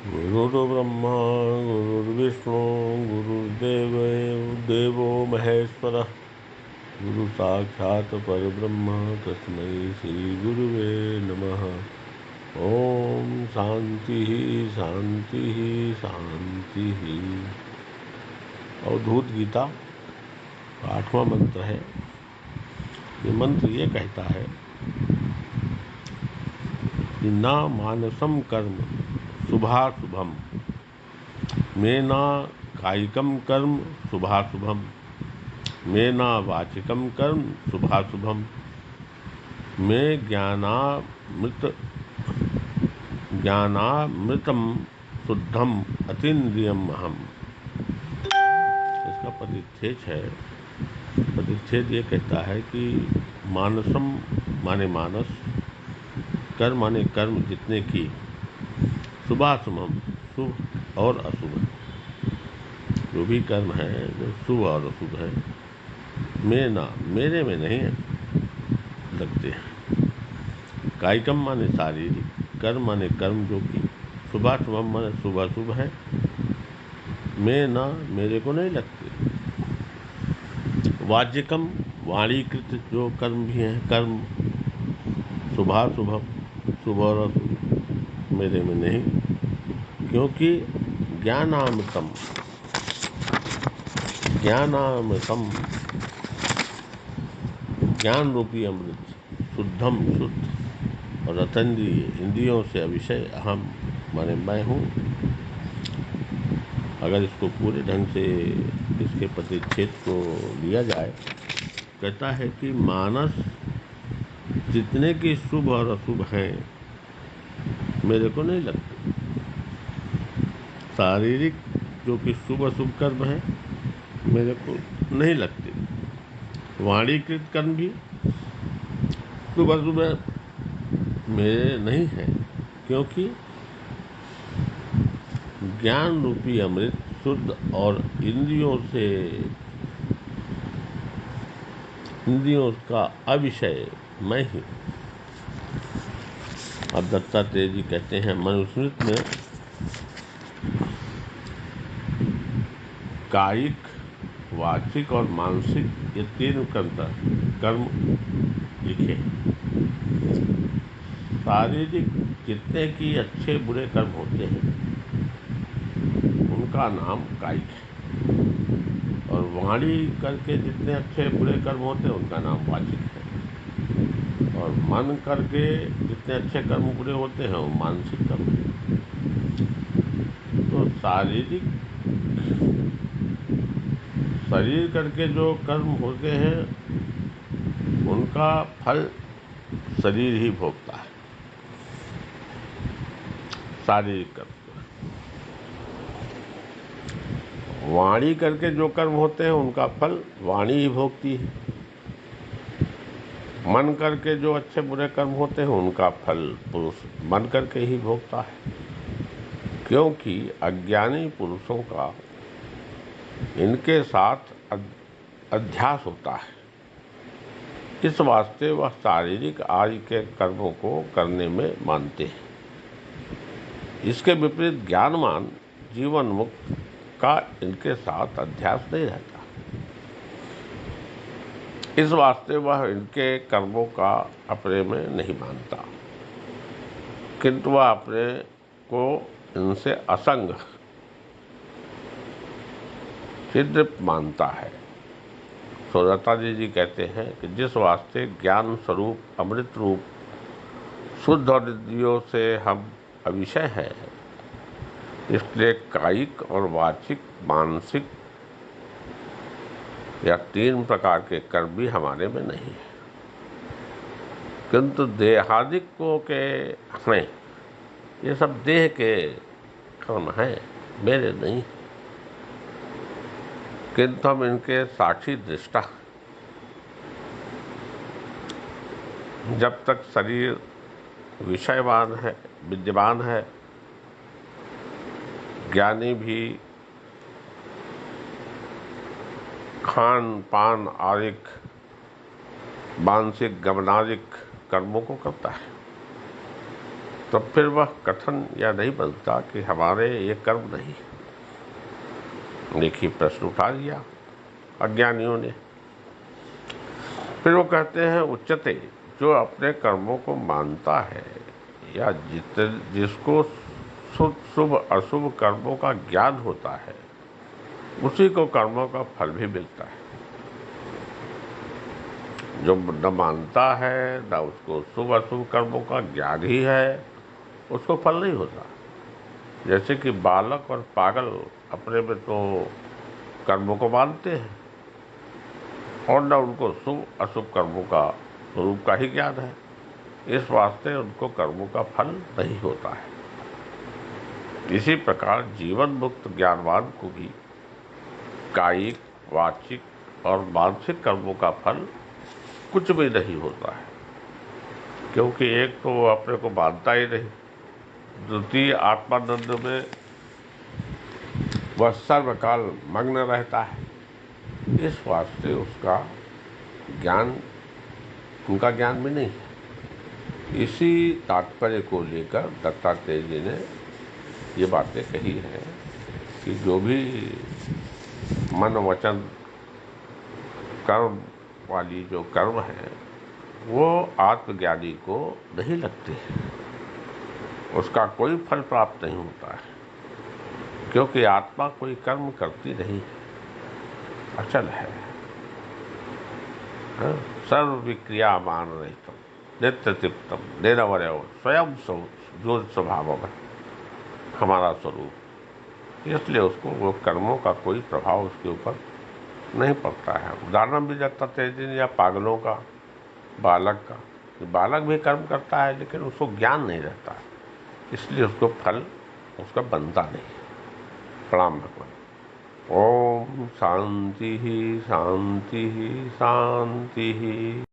गुरुर्ब्रह्मा गुरुर्विष्णु गुरुर्देवो देवो महेश्वरः गुरु साक्षात् परब्रह्म तस्मै श्री गुरुवे नमः। ओम शांति शांति शांति। अवधूत गीता 8वां मंत्र है। ये मंत्र ये कहता है कि ना मानसम कर्म शुभाशुभम में ना कायिकम कर्म शुभाशुभम में ना वाचिकम कर्म शुभाशुभम में ज्ञानामृतम शुद्धम अतीन्द्रियम अहम। इसका परिच्छेद है। परिच्छेद ये कहता है कि मानसम माने मानस, कर्म माने कर्म जितने की, शुभाशुभम शुभ और अशुभ, जो भी कर्म है जो शुभ और अशुभ है, में ना मेरे में नहीं लगते हैं। कायिकम माने शारीरिक, कर्म माने कर्म जो कि शुभाशुभम माने शुभ अशुभ है, में ना मेरे को नहीं लगते। वाच्यकम वाणीकृत जो कर्म भी हैं, कर्म शुभाशुभम शुभ और अशुभ मेरे में नहीं, क्योंकि ज्ञानामृतम ज्ञान रूपी अमृत शुद्धम शुद्ध और अतंद्रिय इंद्रियों से अविषय अहम माने मैं हूँ। अगर इसको पूरे ढंग से इसके परिच्छेद को लिया जाए, कहता है कि मानस जितने की शुभ और अशुभ हैं मेरे को नहीं लगते। शारीरिक जो कि शुभ अशुभ कर्म है मेरे को नहीं लगते। वाणीकृत कर्म भी शुभ अशुभ मेरे नहीं है, क्योंकि ज्ञान रूपी अमृत शुद्ध और इंद्रियों का अविषय मैं ही। अब दत्तात्रेय जी कहते हैं मनुस्मृति में कायिक, वाचिक और मानसिक ये 3 कर्म लिखे। शारीरिक जितने की अच्छे बुरे कर्म होते हैं उनका नाम कायिक है, और वाणी करके जितने अच्छे बुरे कर्म होते हैं उनका नाम वाचिक है, और मन करके जितने अच्छे कर्म बुरे होते हैं वो मानसिक कर्म है। तो शरीर करके जो कर्म होते हैं उनका फल शरीर ही भोगता है, शारीरिक कर्म। वाणी करके जो कर्म होते हैं उनका फल वाणी ही भोगती है। मन करके जो अच्छे बुरे कर्म होते हैं उनका फल पुरुष मन करके ही भोगता है, क्योंकि अज्ञानी पुरुषों का इनके साथ अध्यास होता है। इस वास्ते वह शारीरिक आदि के कर्मों को करने में मानते हैं। इसके विपरीत ज्ञानवान जीवन मुक्त का इनके साथ अध्यास नहीं रहता। इस वास्ते वह इनके कर्मों का अपने में नहीं मानता, किंतु वह अपने को इनसे असंग सिद्ध मानता है। सो दत्तात्रेय जी कहते हैं कि जिस वास्ते ज्ञान स्वरूप अमृत रूप शुद्ध और इंद्रियों से हम अविषय हैं, इसलिए कायिक और वाचिक मानसिक या 3 प्रकार के कर्म भी हमारे में नहीं है, किंतु देहादिकों के हैं। ये सब देह के कर्म हैं, मेरे नहीं, किंतु हम इनके साक्षी दृष्टा। जब तक शरीर विषयवान है, विद्यमान है, ज्ञानी भी खान पान आदिक मानसिक गमनादिक कर्मों को करता है। तो फिर वह कथन या नहीं बनता कि हमारे ये कर्म नहीं। देखिए, प्रश्न उठा दिया अज्ञानियों ने। फिर वो कहते हैं उच्चते, जो अपने कर्मों को मानता है या जिसको शुभ अशुभ कर्मों का ज्ञान होता है, उसी को कर्मों का फल भी मिलता है। जो न मानता है, न उसको शुभ अशुभ कर्मों का ज्ञान ही है, उसको फल नहीं होता। जैसे कि बालक और पागल अपने में तो कर्मों को मानते हैं और न उनको शुभ अशुभ कर्मों का स्वरूप का ही ज्ञान है, इस वास्ते उनको कर्मों का फल नहीं होता है। इसी प्रकार जीवन मुक्त ज्ञानवान को भी कायिक, वाचिक और मानसिक कर्मों का फल कुछ भी नहीं होता है, क्योंकि एक तो वो अपने को मानता ही नहीं, द्वितीय आत्मानंद में वह सर्वकाल मग्न रहता है। इस वास्ते उसका ज्ञान, उनका ज्ञान भी नहीं है। इसी तात्पर्य को लेकर दत्तात्रेय जी ने ये बातें कही हैं कि जो भी मन वचन कर्म वाली जो कर्म है वो आत्मज्ञानी को नहीं लगते, उसका कोई फल प्राप्त नहीं होता है, क्योंकि आत्मा कोई कर्म करती नहीं, अचल है। सर्व विक्रियामान रहितम नित्य तृप्तम निरवय स्वयं जो स्वभाव है हमारा स्वरूप, इसलिए उसको वो कर्मों का कोई प्रभाव उसके ऊपर नहीं पड़ता है। उदाहरण भी देता तेजी या पागलों का, बालक का। बालक भी कर्म करता है लेकिन उसको ज्ञान नहीं रहता है, इसलिए उसको फल उसका बनता नहीं। प्रणाम भगवान। ओम शांति शांति शांति।